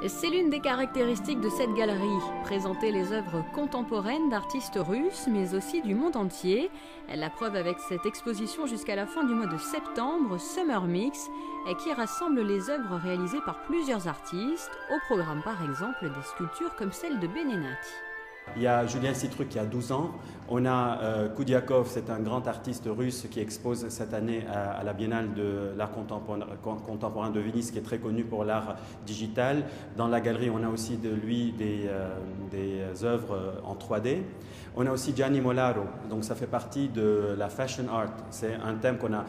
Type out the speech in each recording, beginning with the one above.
C'est l'une des caractéristiques de cette galerie, présenter les œuvres contemporaines d'artistes russes, mais aussi du monde entier. La preuve avec cette exposition jusqu'à la fin du mois de septembre, Summer Mix, qui rassemble les œuvres réalisées par plusieurs artistes, au programme par exemple des sculptures comme celle de Benenati. Il y a Julien Citruc qui a 12 ans, on a Koudiakov, c'est un grand artiste russe qui expose cette année à la Biennale de l'art contemporain de Venise, qui est très connu pour l'art digital. Dans la galerie, on a aussi de lui des œuvres en 3D. On a aussi Gianni Mollaro, donc ça fait partie de la fashion art. C'est un thème qu'on a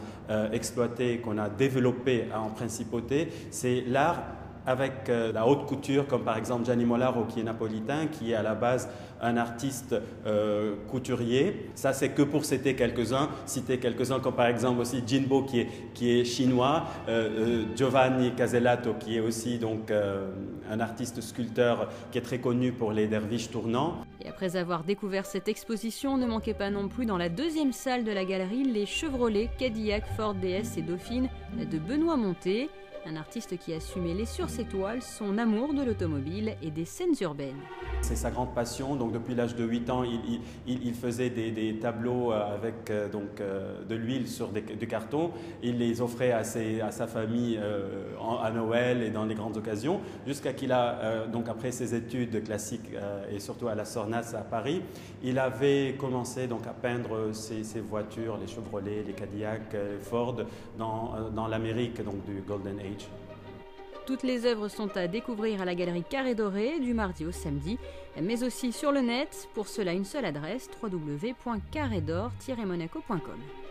exploité, qu'on a développé en principauté. C'est l'art avec la haute couture, comme par exemple Gianni Mollaro qui est napolitain, qui est à la base un artiste couturier. Ça, c'est que pour citer quelques-uns comme par exemple aussi Jinbo qui est chinois, Giovanni Casellato qui est aussi donc un artiste sculpteur qui est très connu pour les derviches tournants. Et après avoir découvert cette exposition, ne manquez pas non plus dans la deuxième salle de la galerie les Chevrolet, Cadillac, Ford, DS et Dauphine de Benoît Monté. Un artiste qui assumait sur ses toiles son amour de l'automobile et des scènes urbaines. C'est sa grande passion, donc depuis l'âge de 8 ans, il faisait des tableaux avec de l'huile sur du carton. Il les offrait à sa famille à Noël et dans les grandes occasions, jusqu'à qu'il a, donc après ses études classiques et surtout à la Sornas à Paris, il avait commencé donc à peindre ses voitures, les Chevrolet, les Cadillac, les Ford, dans l'Amérique donc du Golden Age. Toutes les œuvres sont à découvrir à la galerie Carré Doré du mardi au samedi, mais aussi sur le net. Pour cela, une seule adresse, www.carredor-monaco.com.